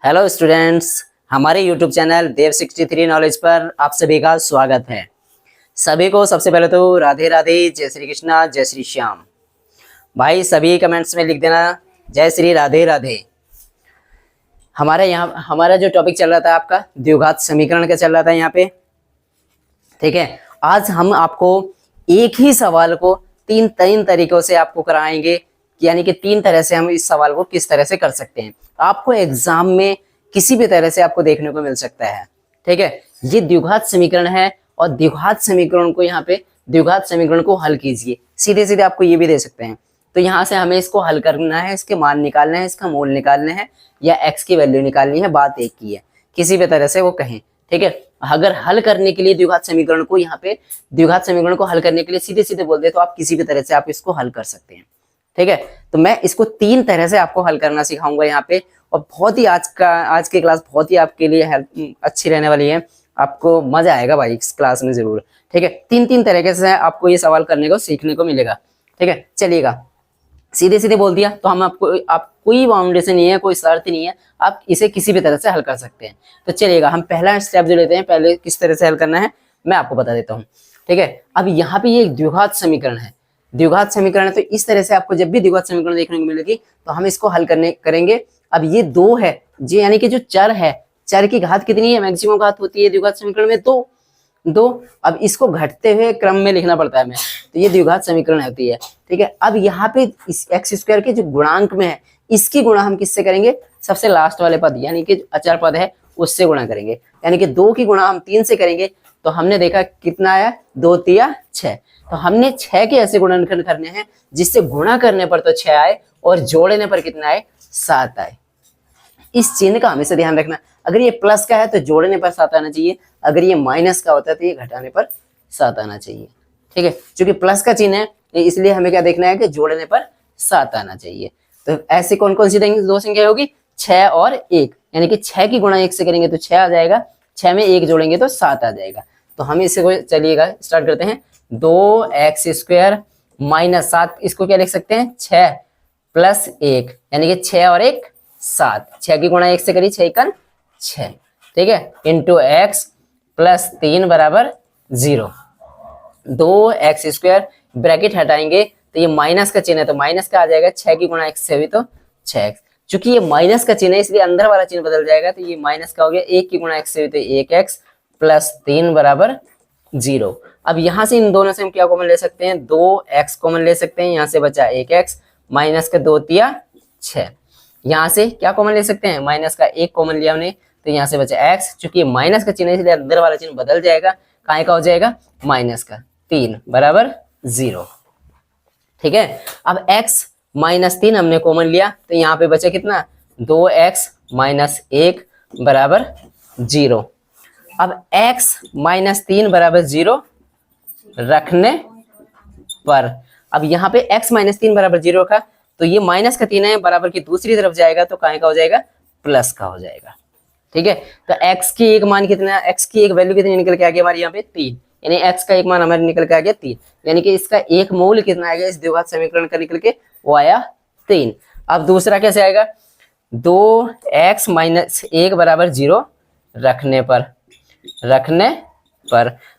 Hello students, हमारे YouTube channel देव 63 knowledge पर आप सभी का स्वागत है। सभी को सबसे पहले तो राधे राधे, जय श्री कृष्णा, जय श्री श्याम। भाई सभी कमेंट्स में लिख देना जय श्री राधे राधे। हमारा जो टॉपिक चल रहा था आपका द्विघात समीकरण का चल रहा था यहाँ पे, ठीक है। आज हम आपको एक ही सवाल को तीन तरीकों से आपको कराएंगे, यानी कि 3 तरह से हम इस सवाल को किस तरह से कर सकते हैं। आपको एग्जाम में किसी भी तरह से आपको देखने को मिल सकता है, ठीक है। ये द्विघात समीकरण है और द्विघात समीकरण को यहाँ पे द्विघात समीकरण को हल कीजिए, सीधे सीधे आपको ये भी दे सकते हैं। तो यहाँ से हमें इसको हल करना है, इसके मान निकालना है, इसका मोल निकालना है या x की वैल्यू निकालनी है। बात एक की है, किसी भी तरह से वो कहें, ठीक है। अगर हल करने के लिए द्विघात समीकरण को यहाँ पे द्विघात समीकरण को हल करने के लिए सीधे सीधे बोल दे तो आप किसी भी तरह से आप इसको हल कर सकते हैं, ठीक है। तो मैं इसको 3 तरह से आपको हल करना सिखाऊंगा यहाँ पे, और बहुत ही आज की क्लास बहुत ही आपके लिए हेल्प अच्छी रहने वाली है। आपको मजा आएगा भाई इस क्लास में जरूर, ठीक है। 3 तरीके से आपको ये सवाल करने को सीखने को मिलेगा, ठीक है। चलिएगा, सीधे सीधे बोल दिया तो हम आप कोई बाउंडेशन नहीं है, कोई शर्त नहीं है, आप इसे किसी भी तरह से हल कर सकते हैं। तो चलिएगा, हम पहला स्टेप जो लेते हैं, पहले किस तरह से हल करना है मैं आपको बता देता हूँ, ठीक है। अब यहाँ पे ये एक द्विघात समीकरण है, द्विघात समीकरण है। तो इस तरह से आपको जब भी द्विघात समीकरण देखने को मिलेगी तो हम इसको हल करेंगे। अब ये 2 है जी, यानी कि जो चर है, चर की घात कितनी है, मैक्सिमम घात होती है द्विघात समीकरण में 2। अब इसको घटते हुए क्रम में लिखना पड़ता है हमें, तो ये द्विघात समीकरण होती है, ठीक है। अब यहाँ पे इस एक्स स्क्वायर के जो गुणांक में है, इसकी गुणा हम किससे करेंगे, सबसे लास्ट वाले पद यानी कि अचर पद है उससे गुणा करेंगे, यानी कि 2 की गुणा हम 3 से करेंगे। तो हमने देखा कितना आया, 2 तिया 6। तो हमने 6 के ऐसे गुणनखंड करने हैं जिससे गुणा करने पर तो 6 आए और जोड़ने पर कितना आए, 7 आए। इस चिन्ह का हमेशा ध्यान रखना, अगर ये प्लस का है तो जोड़ने पर 7 आना चाहिए, अगर ये माइनस का होता है तो ये घटाने पर 7 आना चाहिए, ठीक है। क्योंकि प्लस का चिन्ह है इसलिए हमें क्या देखना है कि जोड़ने पर 7 आना चाहिए। तो ऐसे कौन कौन सी 2 संख्या होगी, 6 और 1, यानी कि 6 की गुणा 1 से करेंगे तो 6 आ जाएगा, 6 में 1 जोड़ेंगे तो 7 आ जाएगा। तो हम इससे चलिएगा स्टार्ट करते हैं। 2x² माइनस 7, इसको क्या लिख सकते हैं, 6 प्लस 1, यानी कि 6 और 1 7। 6 की गुणा 1 से करिए, 6 एकन 6, ठीक है, इंटू x प्लस 3 बराबर 0। 2x² ब्रैकेट हटाएंगे तो ये माइनस का चिन्ह है तो माइनस का आ जाएगा, 6 की गुणा x से भी तो 6x। चूंकि ये माइनस का चिन्ह है इसलिए अंदर वाला चिन्ह बदल जाएगा, तो ये माइनस का हो गया, 1 की गुणा x से भी तो 1x प्लस 3 बराबर 0। अब यहाँ से इन दोनों से हम क्या कॉमन ले सकते हैं, 2x कॉमन ले सकते हैं, यहाँ से बचा 1x माइनस का 2 तिया 6। यहाँ से क्या कॉमन ले सकते हैं, माइनस का 1 कॉमन लिया हमने तो यहाँ से बचा x, चूंकि माइनस का चिन्ह है इसलिए अंदर वाला चिन्ह बदल जाएगा, काय का हो जाएगा, माइनस का 3 बराबर 0, ठीक है। अब x माइनस 3 हमने कॉमन लिया तो यहाँ पे बचा कितना, 2x माइनस 1 बराबर 0। अब x माइनस 3 बराबर 0 रखने पर, अब यहाँ पे x माइनस 3 बराबर 0 का, तो ये माइनस का 3 है, बराबर की दूसरी तरफ जाएगा तो काय का हो जाएगा, प्लस का हो जाएगा, ठीक है। तो x की एक मान कितना, x की एक वैल्यू कितनी निकल के आ गई हमारे यहाँ पे 3, यानी x का एक मान हमारे निकल के आ गया 3, यानी कि इसका एक मूल कितना आ गया इस द्विघात समीकरण का निकल के, वो आया 3। अब दूसरा कैसे आएगा, 2x माइनस 1 बराबर 0 रखने पर,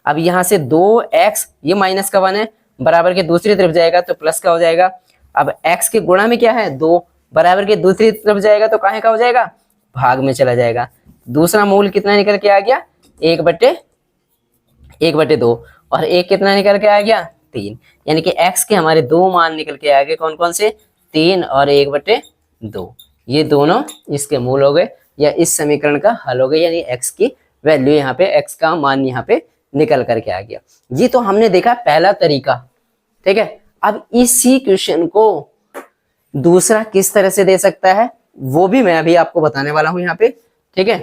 अब यहाँ से 2x, ये माइनस का 1 है, बराबर के दूसरी तरफ जाएगा तो प्लस का हो जाएगा। अब x के गुणा में क्या है, 2, बराबर के दूसरी तरफ जाएगा तो काहे का हो जाएगा, भाग में चला जाएगा। दूसरा मूल कितना निकल के आ गया, 1/2, और 1 कितना निकल के आ गया, 3, यानी कि x के हमारे 2 मान निकल के आ गए, कौन कौन से, 3 और 1/2। ये दोनों इसके मूल हो गए या इस समीकरण का हल हो गए, यानी x की वैल्यू यहाँ पे, x का मान यहाँ पे निकल करके आ गया। ये तो हमने देखा पहला तरीका, ठीक है। अब इसी क्वेश्चन को दूसरा किस तरह से दे सकता है वो भी मैं अभी आपको बताने वाला हूं यहाँ पे, ठीक है।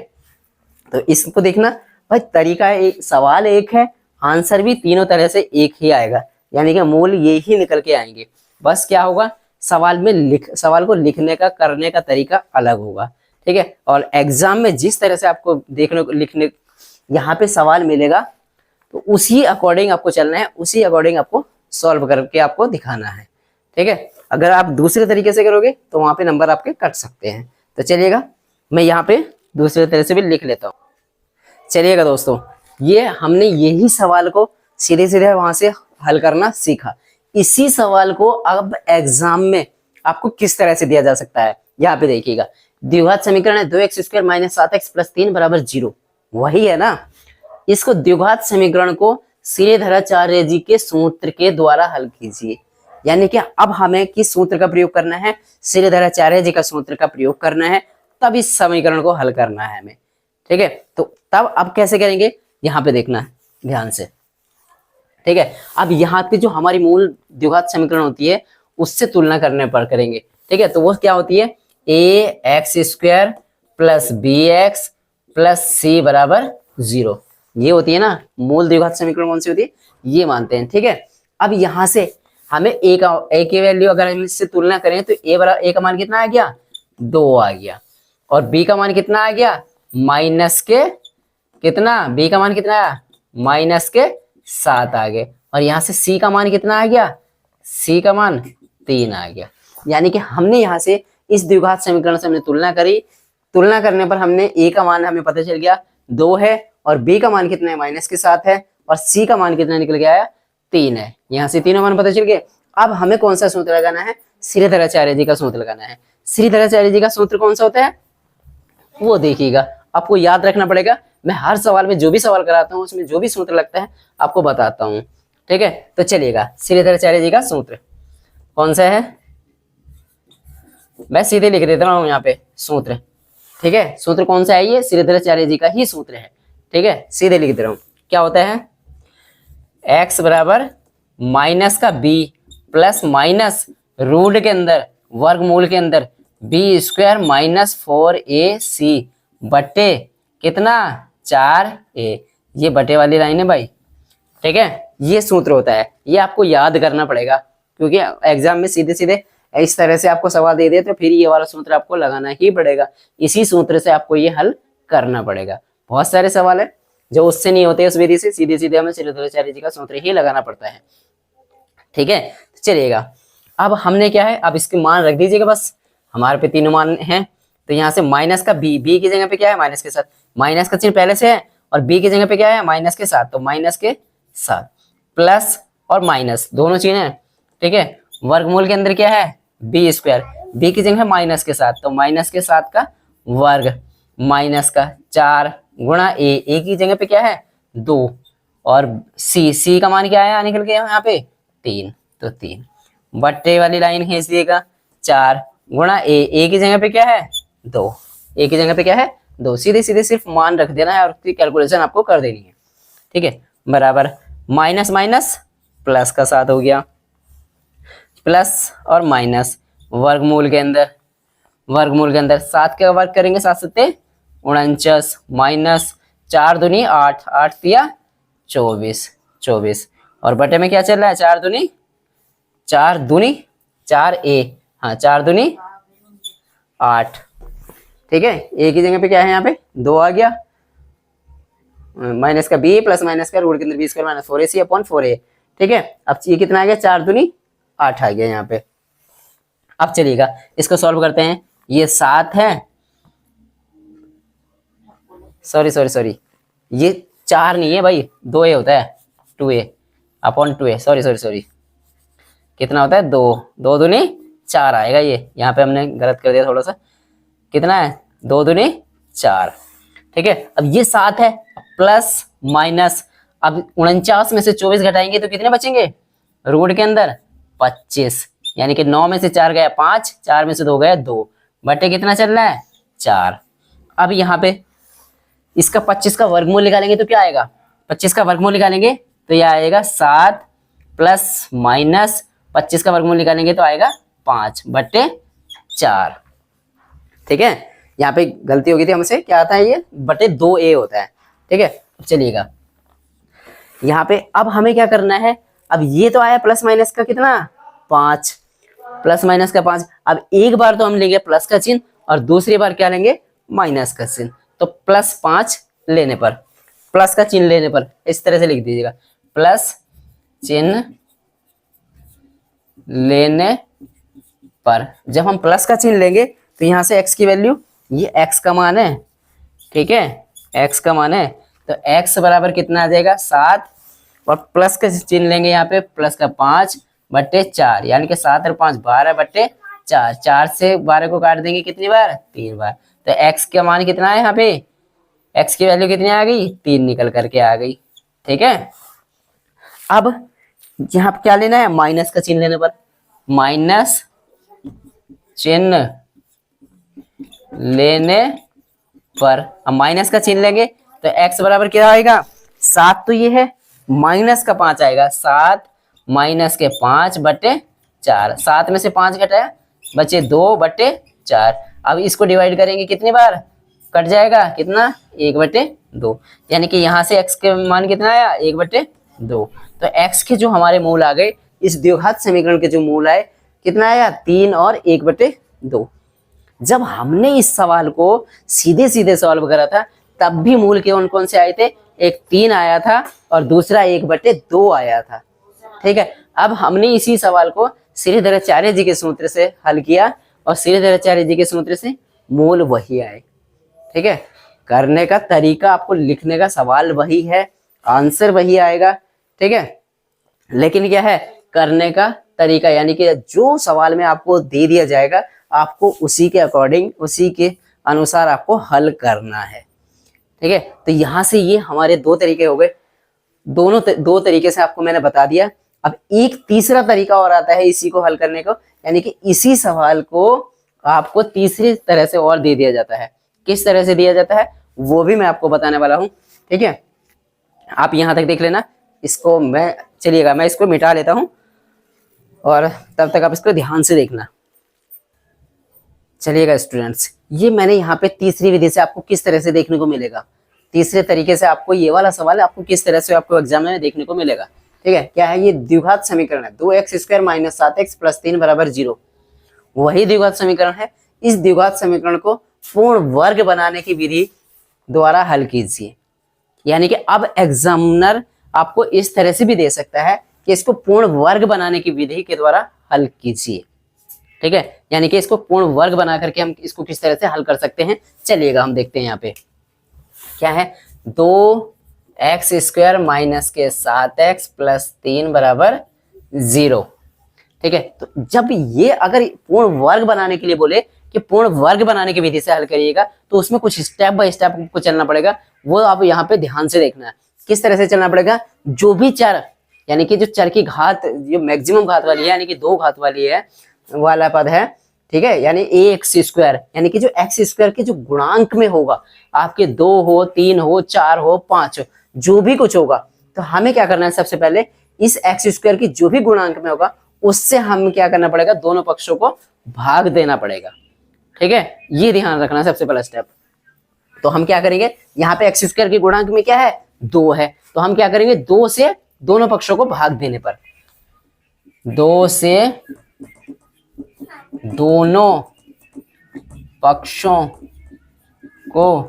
तो इसको देखना भाई, तरीका एक, सवाल एक है, आंसर भी तीनों तरह से एक ही आएगा, यानी कि मूल ये ही निकल के आएंगे। बस क्या होगा, सवाल को लिखने का करने का तरीका अलग होगा, ठीक है। और एग्जाम में जिस तरह से आपको देखने को लिखने यहाँ पे सवाल मिलेगा तो उसी अकॉर्डिंग आपको चलना है, उसी अकॉर्डिंग आपको सॉल्व करके आपको दिखाना है, ठीक है। अगर आप दूसरे तरीके से करोगे तो वहां पे नंबर आपके कट सकते हैं। तो चलिएगा, मैं यहाँ पे दूसरे तरह से भी लिख लेता हूँ। चलिएगा दोस्तों, ये हमने यही सवाल को सीधे सीधे वहां से हल करना सीखा। इसी सवाल को अब एग्जाम में आपको किस तरह से दिया जा सकता है, यहाँ पे देखिएगा। द्विघात समीकरण है 2x² - 7x + 3 = 0, वही है ना। इसको द्विघात समीकरण को श्रीधराचार्य जी के सूत्र के द्वारा हल कीजिए। यानी कि अब हमें किस सूत्र का प्रयोग करना है? श्रीधराचार्य जी का सूत्र का प्रयोग करना है, तब इस समीकरण को हल करना है हमें। ठीक है, तो तब अब कैसे करेंगे, यहाँ पे देखना है ध्यान से। ठीक है, अब यहाँ पे जो हमारी मूल द्विघात समीकरण होती है उससे तुलना करने पर करेंगे। ठीक है, तो वो क्या होती है? ax² + bx + c = 0, ये होती है ना मूल द्विघात समीकरण। कौन सी होती है? ये मानते हैं। ठीक है, अब यहाँ से हमें a की वैल्यू अगर हम इससे तुलना करें तो a का मान कितना आ गया? 2 आ गया। और b का मान कितना आ गया? माइनस के कितना? b का मान कितना आया? -7 आ गए। और यहाँ से c का मान कितना आ गया? c का मान 3 आ गया। यानी कि हमने यहाँ से इस द्विघात समीकरण से हमने तुलना करी। तुलना करने पर हमने a का मान हमें पता चल गया 2 है, और b का मान कितना है? -7 है, और c का मान कितना निकल गया? 3 है। यहाँ से तीनों मान पता चल गए। अब हमें कौन सा सूत्र लगाना है? श्रीधराचार्य जी का सूत्र लगाना है। श्रीधराचार्य जी का सूत्र कौन सा होता है वो देखिएगा, आपको याद रखना पड़ेगा। मैं हर सवाल में जो भी सवाल कराता हूँ उसमें जो भी सूत्र लगता है आपको बताता हूँ। ठीक है, तो चलिएगा, श्रीधराचार्य जी का सूत्र कौन सा है? मैं सीधे लिख देता हूँ यहाँ पे सूत्र। ठीक है, सूत्र कौन सा है? ये श्रीधराचार्य जी का ही सूत्र है। ठीक है, सीधे लिख दे रहा हूँ। क्या होता है? x बराबर माइनस का b प्लस माइनस रूट के अंदर वर्गमूल के अंदर b² - 4ac बटे कितना? 4a। ये बटे वाली लाइन है भाई। ठीक है, ये सूत्र होता है। ये आपको याद करना पड़ेगा, क्योंकि एग्जाम में सीधे सीधे इस तरह से आपको सवाल दे दे तो फिर ये वाला सूत्र आपको लगाना ही पड़ेगा। इसी सूत्र से आपको ये हल करना पड़ेगा। बहुत सारे सवाल है जो उससे नहीं होते, उस विधि से सीधे सीधे हमें श्रीधराचार्य जी का सूत्र ही लगाना पड़ता है। ठीक है, चलिएगा, अब हमने क्या है? अब इसके मान रख दीजिएगा बस। हमारे पे तीनों मान हैं, तो यहाँ से माइनस का b की जगह पे क्या है? माइनस के साथ। माइनस का चिन्ह पहले से है, और b की जगह पे क्या है? माइनस के साथ, तो माइनस के साथ प्लस और माइनस दोनों चिन्ह है। ठीक है, वर्गमूल के अंदर क्या है? b², b की जगह है माइनस के साथ, तो माइनस के साथ का वर्ग माइनस का 4 गुणा a की जगह पे क्या है? 2, और c का मान क्या आया निकल के यहाँ पे? 3, तो 3 बट्टे वाली लाइन खींच दिएगा। 4 गुणा a की जगह पे क्या है? 2, a की जगह पे क्या है? 2। सीधे सीधे सिर्फ मान रख देना है और उसकी कैलकुलेशन आपको कर देनी है। ठीक है, बराबर माइनस माइनस प्लस का 7 हो गया, प्लस और माइनस वर्गमूल के अंदर 7 का वर्ग करेंगे, 7 सत्ते 49, माइनस 4 दूनी 8, 8 तिया 24, और बटे में क्या चल रहा है? 4 दूनी 4a, हाँ 4 दूनी 8। ठीक है, a की जगह पे क्या है? यहाँ पे 2 आ गया, माइनस का b प्लस माइनस का रूट के अंदर b² - 4ac/4a। ठीक है, अब ये कितना आ गया? 4 दूनी 8 आ गया यहाँ पे। अब चलिएगा इसको सॉल्व करते हैं। ये 7 है, सॉरी, ये 4 नहीं है भाई, 2a होता है, 2a/2a। सॉरी, कितना होता है? 2 दूनी 4 आएगा। ये यहाँ पे हमने गलत कर दिया थोड़ा सा। कितना है? 2 दूनी 4। ठीक है, अब ये 7 है, प्लस माइनस, अब 49 में से 24 घटाएंगे तो कितने बचेंगे? रूट के अंदर 25, यानी कि 9 में से 4 गया 5, 4 में से 2 गया 2, बटे कितना चल रहा है? 4। अब यहाँ पे इसका 25 का वर्गमूल निकालेंगे तो क्या आएगा? 25 का वर्गमूल निकालेंगे तो यह आएगा 7 प्लस माइनस 25 का वर्गमूल निकालेंगे तो आएगा 5 बटे 4। ठीक है, यहाँ पे गलती हो गई थी हमसे। क्या आता है? ये बटे 2a होता है। ठीक है, चलिएगा यहाँ पे अब हमें क्या करना है? अब ये तो आया प्लस माइनस का कितना? 5, प्लस माइनस का 5। अब एक बार तो हम लेंगे प्लस का चिन्ह और दूसरी बार क्या लेंगे? माइनस का चिन्ह। तो +5 लेने पर, प्लस का चिन्ह लेने पर इस तरह से लिख दीजिएगा, प्लस चिन्ह लेने पर। जब हम प्लस का चिन्ह लेंगे तो यहाँ से x की वैल्यू ये x का मान है, ठीक है, x का मान है। तो x बराबर कितना आ जाएगा 7, और प्लस का चिन्ह लेंगे यहाँ पे, प्लस का 5/4, यानी कि 7 और 5 12/4, 4 से 12 को काट देंगे कितनी बार, 3 बार। तो x का मान कितना है, यहाँ पे x की वैल्यू कितनी आ गई, 3 निकल करके आ गई, ठीक है। अब यहाँ पे क्या लेना है, माइनस का चिन्ह लेने पर, माइनस चिन्ह लेने पर, अब माइनस का चिन्ह लेंगे तो x बराबर क्या आएगा 7, तो ये है, माइनस का 5 आएगा, 7 माइनस के 5/4, 7 में से 5 घटाया बचे 2/4। अब इसको डिवाइड करेंगे कितनी बार, कट जाएगा कितना 1/2, यानी कि यहाँ से x के मान कितना आया 1/2। तो x के जो हमारे मूल आ गए, इस द्विघात समीकरण के जो मूल आए कितना आया 3 और 1/2। जब हमने इस सवाल को सीधे सीधे सॉल्व करा था तब भी मूल कौन कौन से आए थे, एक 3 आया था और दूसरा 1/2 आया था, ठीक है। अब हमने इसी सवाल को श्रीधराचार्य जी के सूत्र से हल किया और श्रीधराचार्य जी के सूत्र से मूल वही आए, ठीक है। करने का तरीका, आपको लिखने का सवाल वही है, आंसर वही आएगा, ठीक है, लेकिन क्या है करने का तरीका, यानी कि जो सवाल में आपको दे दिया जाएगा आपको उसी के अकॉर्डिंग, उसी के अनुसार आपको हल करना है, ठीक है। तो यहाँ से ये हमारे 2 तरीके हो गए, दोनों 2 तरीके से आपको मैंने बता दिया। अब एक तीसरा तरीका और आता है इसी को हल करने को, यानी कि इसी सवाल को आपको तीसरी तरह से और दे दिया जाता है। किस तरह से दिया जाता है वो भी मैं आपको बताने वाला हूँ, ठीक है। आप यहाँ तक देख लेना, इसको मैं चलिएगा मैं इसको मिटा लेता हूँ और तब तक आप इसको ध्यान से देखना। चलिएगा स्टूडेंट्स, ये मैंने यहाँ पे तीसरी विधि से आपको किस तरह से देखने को मिलेगा, तीसरे तरीके से आपको ये वाला सवाल आपको किस तरह से आपको एग्जाम में देखने को मिलेगा, ठीक है। क्या है ये द्विघात समीकरण है, 2x² - 7x + 3 = 0, वही द्विघात समीकरण है। इस द्विघात समीकरण को पूर्ण वर्ग बनाने की विधि द्वारा हल कीजिए, यानी कि अब एग्जामिनर आपको इस तरह से भी दे सकता है कि इसको पूर्ण वर्ग बनाने की विधि के द्वारा हल कीजिए, ठीक है। यानी कि इसको पूर्ण वर्ग बना करके हम इसको किस तरह से हल कर सकते हैं, चलिएगा हम देखते हैं। यहाँ पे क्या है 2x² - 7x + 3 = 0, ठीक है। तो जब ये अगर पूर्ण वर्ग बनाने के लिए बोले कि पूर्ण वर्ग बनाने की विधि से हल करिएगा तो उसमें कुछ स्टेप बाय स्टेप आपको चलना पड़ेगा, वो आप यहाँ पे ध्यान से देखना है। किस तरह से चलना पड़ेगा, जो भी चर, यानी कि जो चर की घात जो मैक्सिमम घात वाली है, यानी कि 2 घात वाली है वाला पद है, ठीक है, यानी ax², यानी कि जो x² के जो गुणांक में होगा, आपके 2 हो 3 हो 4 हो 5 हो, जो भी कुछ होगा, तो हमें क्या करना है, सबसे पहले इस x² की जो भी गुणांक में होगा उससे हम क्या करना पड़ेगा, दोनों पक्षों को भाग देना पड़ेगा, ठीक है। ये ध्यान रखना सबसे पहला स्टेप। तो हम क्या करेंगे, यहाँ पे x² के गुणांक में क्या है 2 है, तो हम क्या करेंगे 2 से दोनों पक्षों को भाग देने पर, 2 से दोनों पक्षों को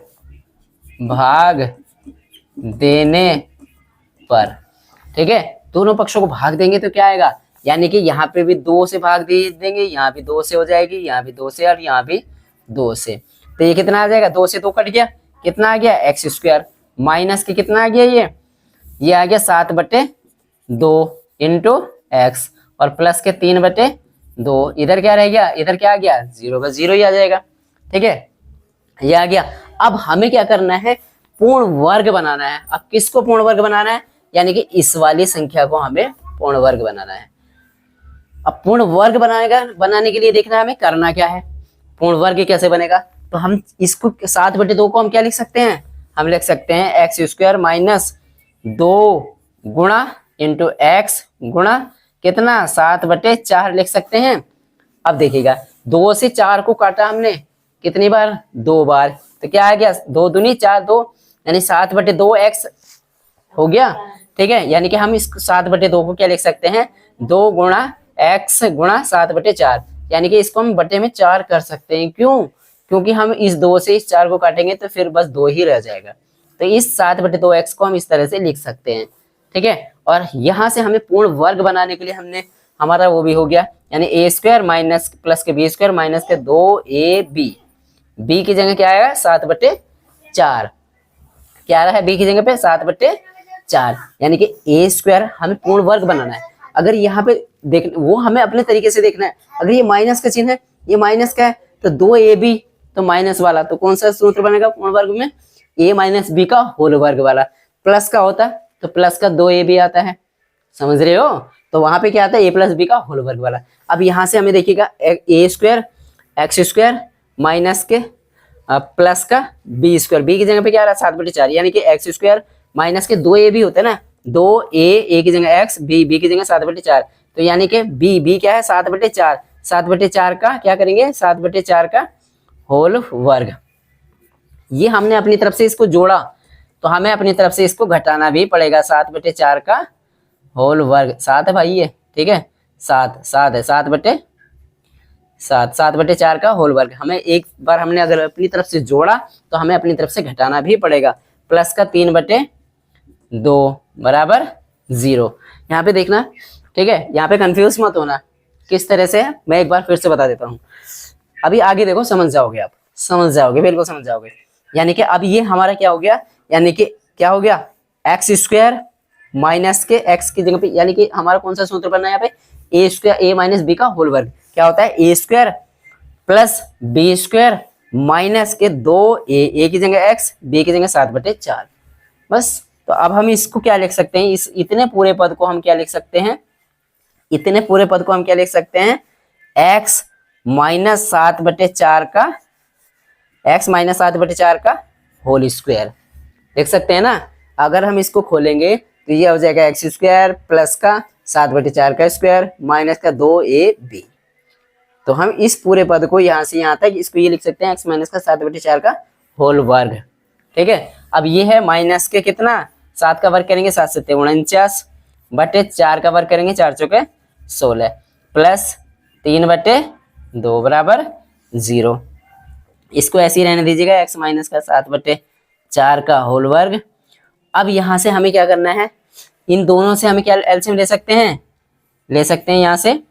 भाग देने पर, ठीक है। दोनों पक्षों को भाग देंगे तो क्या आएगा, यानी कि यहाँ पे भी 2 से भाग दे देंगे, यहाँ भी 2 से हो जाएगी, यहाँ भी 2 से और यहाँ भी 2 से, तो ये कितना आ जाएगा, 2 से 2 कट गया, कितना आ गया x² माइनस के कितना आ गया, ये आ गया 7/2 इंटू x और प्लस के 3/2, इधर क्या रह गया, इधर क्या आ गया 0 का 0 ही आ जाएगा, ठीक है, ये आ गया। अब हमें क्या करना है, पूर्ण वर्ग बनाना है। अब किसको पूर्ण वर्ग बनाना है, यानी कि इस वाली संख्या को हमें पूर्ण वर्ग बनाना है। अब पूर्ण वर्ग बनाने के लिए देखना है हमें करना क्या है, पूर्ण वर्ग कैसे बनेगा, तो हम इसको 7/2 को हम क्या लिख सकते हैं, हम लिख सकते हैं x² - 2 गुणा इंटू x गुणा कितना 7/4 लिख सकते हैं। अब देखिएगा 2 से 4 को काटा हमने कितनी बार, 2 बार, तो क्या आ गया 2 दूनी 4 2, यानी 7/2x हो गया, ठीक है। यानी कि हम इस 7/2 को क्या लिख सकते हैं, 2 गुणा x गुणा 7/4, यानी कि इसको हम बटे में 4 कर सकते हैं। क्यों, क्योंकि हम इस 2 से इस 4 को काटेंगे तो फिर बस 2 ही रह जाएगा, तो इस 7/2x को हम इस तरह से लिख सकते हैं, ठीक है। और यहाँ से हमें पूर्ण वर्ग बनाने के लिए हमने हमारा वो भी हो गया, यानी a² माइनस प्लस के b² माइनस के 2ab बी की जगह क्या आएगा 7/4, क्या आ रहा है बी की जगह पे 7/4, यानी कि ए स्क्वायर हमें पूर्ण वर्ग बनाना है। अगर यहाँ पे देख वो हमें अपने तरीके से देखना है, अगर ये माइनस का चिन्ह है, ये माइनस का है, तो 2ab तो माइनस वाला, तो कौन सा सूत्र बनेगा पूर्ण वर्ग में, a माइनस बी का होल वर्ग वाला। प्लस का होता है तो प्लस का 2ab आता है, समझ रहे हो, तो वहां पे क्या आता है a प्लस बी का होल वर्ग वाला। अब यहाँ से हमें देखिएगा ए स्क्वायर एक्स स्क्वायर माइनस के प्लस का बी स्क्वायर, बी की जगह पे क्या आ रहा है 7/4, यानी कि एक्स स्क्वायर माइनस के 2ab होते हैं ना, 2a की जगह x, b की जगह 7/4, तो यानी कि b क्या है 7/4, 7/4 का क्या करेंगे 7/4 का होल वर्ग। ये हमने अपनी तरफ से इसको जोड़ा, तो हमें अपनी तरफ से इसको घटाना भी पड़ेगा, 7/4 का होल वर्ग, 7 है भाई ये, ठीक है 7 है, 7/4 का होल वर्ग। हमें एक बार हमने अगर अपनी तरफ से जोड़ा तो हमें अपनी तरफ से घटाना भी पड़ेगा, प्लस का 3/2 बराबर 0। यहाँ पे देखना, ठीक है, यहाँ पे कंफ्यूज मत होना किस तरह से है, मैं एक बार फिर से बता देता हूँ। अभी आगे देखो समझ जाओगे, आप समझ जाओगे, बिल्कुल समझ जाओगे। यानी कि अब ये हमारा क्या हो गया, यानी कि क्या हो गया एक्स स्क्वायर माइनस के एक्स की जगह पे, यानी कि हमारा कौन सा सूत्र बनना है यहाँ पे A square A minus B का होल वर्ग, क्या होता है A square plus B square minus के 2a की जगह एक्स, बी की जगह 7/4, बस। तो अब हम इसको क्या लिख सकते हैं, इस इतने पूरे पद को हम क्या लिख सकते हैं, इतने पूरे पद को हम क्या लिख सकते हैं x माइनस 7/4 का, x माइनस 7/4 का होल स्क्वायर लिख सकते हैं ना। अगर हम इसको खोलेंगे तो ये हो जाएगा एक्स स्क्वायर प्लस का 7/4 का स्क्वायर माइनस का 2ab। तो हम इस पूरे पद को यहाँ से यहाँ तक इसको ये लिख सकते हैं x माइनस का 7/4 का होल वर्ग, ठीक है। अब ये है माइनस के कितना 7 का वर्ग करेंगे 7 7 49/4 का वर्ग करेंगे 4 चौके 16 प्लस 3/2 बराबर 0। इसको ऐसे ही रहने दीजिएगा x माइनस का 7/4 का होल वर्ग। अब यहाँ से हमें क्या करना है, इन दोनों से हमें क्या एलसीएम ले सकते हैं यहाँ से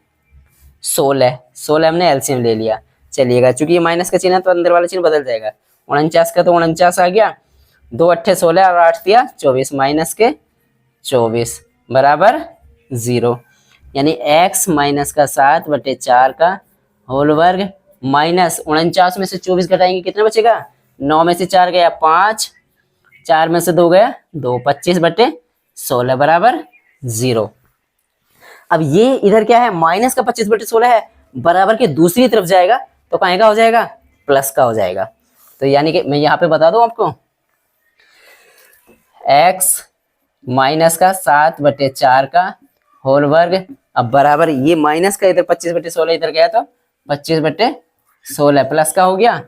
16 हमने एलसीएम ले लिया। चलिएगा, चूंकि ये माइनस का चिन्ह है तो अंदर वाला चिन्ह बदल जाएगा, 49 का तो 49 आ गया, 2 8 16 और 8 दिया 24 माइनस के 24 बराबर 0। यानी x माइनस का 7/4 का होल वर्ग माइनस 49 में से 24 घटाएंगे कितना बचेगा, 9 में से 4 गया 5, 4 में से 2 गया 2, 25/16 बराबर 0। अब ये इधर क्या है माइनस का 25/16 है, बराबर के दूसरी तरफ जाएगा तो कहाँ का हो जाएगा प्लस का हो जाएगा। तो यानी कि मैं यहाँ पे बता दूं आपको x माइनस का 7/4 का होल वर्ग, अब बराबर ये माइनस का इधर 25/16 इधर गया तो 25/16 प्लस का हो गया,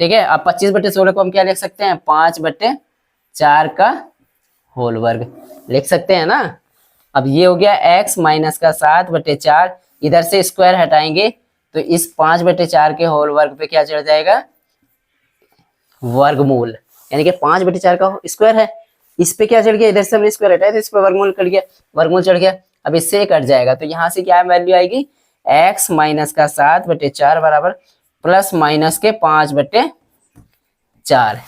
ठीक है। अब 25/16 को हम क्या लिख सकते हैं 5/4 का होल वर्ग लिख सकते हैं ना। अब ये हो गया x माइनस का 7/4, इधर से स्क्वायर हटाएंगे तो इस 5/4 के होल वर्ग पे क्या चढ़ जाएगा वर्गमूल, यानी कि 5/4 का स्क्वायर है, इस पे क्या चढ़ गया, इधर से हमने स्क्वायर हटाया तो इस पे वर्गमूल कट गया, वर्गमूल चढ़ गया। अब इससे कट जाएगा तो यहाँ से क्या वैल्यू आएगी x माइनस का 7/4 बराबर प्लस माइनस के 5/4,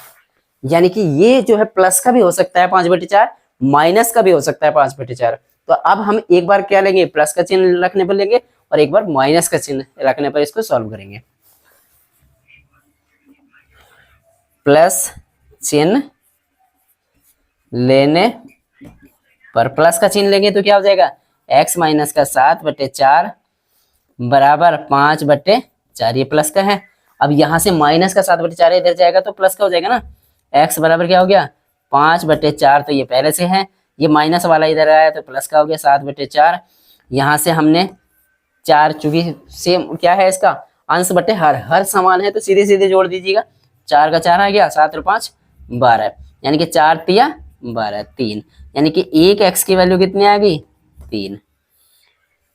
यानी कि ये जो है प्लस का भी हो सकता है 5/4, माइनस का भी हो सकता है 5/4। तो अब हम एक बार क्या लेंगे प्लस का चिन्ह रखने पर लेंगे और एक बार माइनस का चिन्ह रखने पर इसको सॉल्व करेंगे। प्लस चिन्ह लेने पर, प्लस का चिन्ह लेंगे तो क्या हो जाएगा x माइनस का 7/4 बराबर 5/4, ये प्लस का है। अब यहाँ से माइनस का 7/4 इधर जाएगा तो प्लस का हो जाएगा ना, x बराबर क्या हो गया 5/4, तो ये पहले से है, ये माइनस वाला इधर आया तो प्लस का हो गया 7/4। यहाँ से हमने 4 चूंकि सेम क्या है इसका अंश बटे हर समान है तो सीधे सीधे जोड़ दीजिएगा, 4 का 4 आ गया, 7 और 5 12, यानी कि 4 तिया 12 3, यानी कि एक x की वैल्यू कितनी आ गई 3,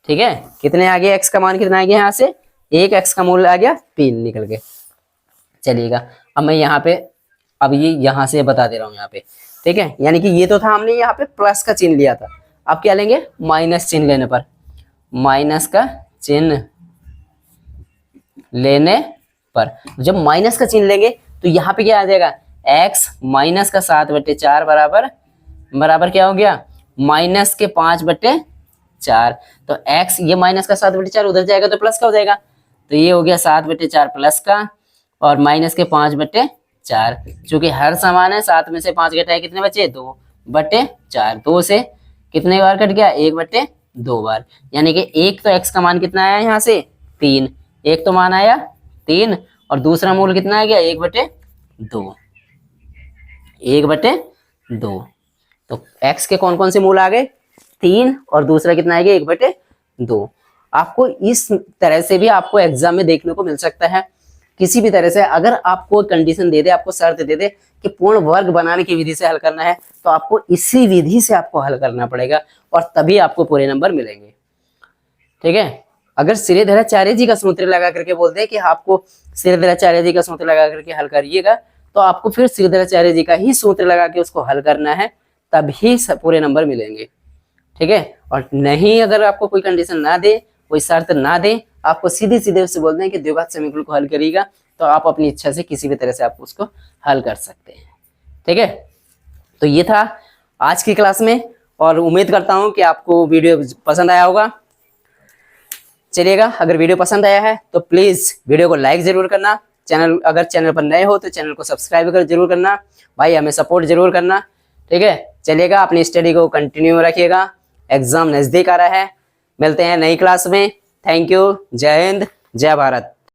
ठीक है। कितने आ गए x का मान कितना आ गया, यहाँ से एक x का मूल्य आ गया 3 निकल के। चलिएगा, अब मैं यहाँ पे अब ये यहाँ से बता दे रहा हूँ यहाँ पे, ठीक है। यानी कि ये तो था हमने यहाँ पे प्लस का चिन्ह लिया था, अब क्या लेंगे माइनस चिन्ह लेने पर, माइनस का चिन्ह लेने पर। जब माइनस का चिन्ह लेंगे तो यहाँ पे क्या आ जाएगा, x माइनस का 7/4 बराबर बराबर क्या हो गया, माइनस के 5/4। तो x ये माइनस का 7/4 उधर जाएगा तो प्लस का हो जाएगा, तो ये हो गया 7/4 प्लस का और माइनस के 5/4। चूंकि हर समान है, 7 में से 5 घटाए कितने बचे, 2/4। 2 से कितने बार कट गया, 1/2 बार। यानी कि एक तो x का मान कितना आया यहाँ से 3, एक तो मान आया 3 और दूसरा मूल कितना आ गया 1/2। 1/2। तो x के कौन कौन से मूल आ गए, 3 और दूसरा कितना आ गया 1/2। आपको इस तरह से भी आपको एग्जाम में देखने को मिल सकता है। किसी भी तरह से अगर आपको कंडीशन दे दे, आपको शर्त दे दे कि पूर्ण वर्ग बनाने की विधि से हल करना है, तो आपको इसी विधि से आपको हल करना पड़ेगा और तभी आपको पूरे नंबर मिलेंगे। ठीक है। अगर श्रीधराचार्य जी का सूत्र लगा करके बोलते हैं कि आपको श्रीधराचार्य जी का सूत्र लगा करके हल करिएगा, तो आपको फिर श्रीधराचार्य जी का ही सूत्र लगा के उसको हल करना है, तभी पूरे नंबर मिलेंगे। ठीक है। और नहीं, अगर आपको कोई कंडीशन ना दे, कोई शर्त ना दे, आपको सीधे सीधे उससे बोलते हैं कि द्विघात समीकरण को हल करिएगा, तो आप अपनी इच्छा से किसी भी तरह से आप उसको हल कर सकते हैं। ठीक है। तो ये था आज की क्लास में और उम्मीद करता हूं कि आपको वीडियो पसंद आया होगा। चलिएगा, अगर वीडियो पसंद आया है तो प्लीज वीडियो को लाइक जरूर करना, अगर चैनल पर नए हो तो चैनल को सब्सक्राइब कर जरूर करना, भाई हमें सपोर्ट जरूर करना। ठीक है। चलिएगा, अपनी स्टडी को कंटिन्यू रखिएगा, एग्जाम नजदीक आ रहा है। मिलते हैं नई क्लास में। Thank you. जय हिंद, जय भारत।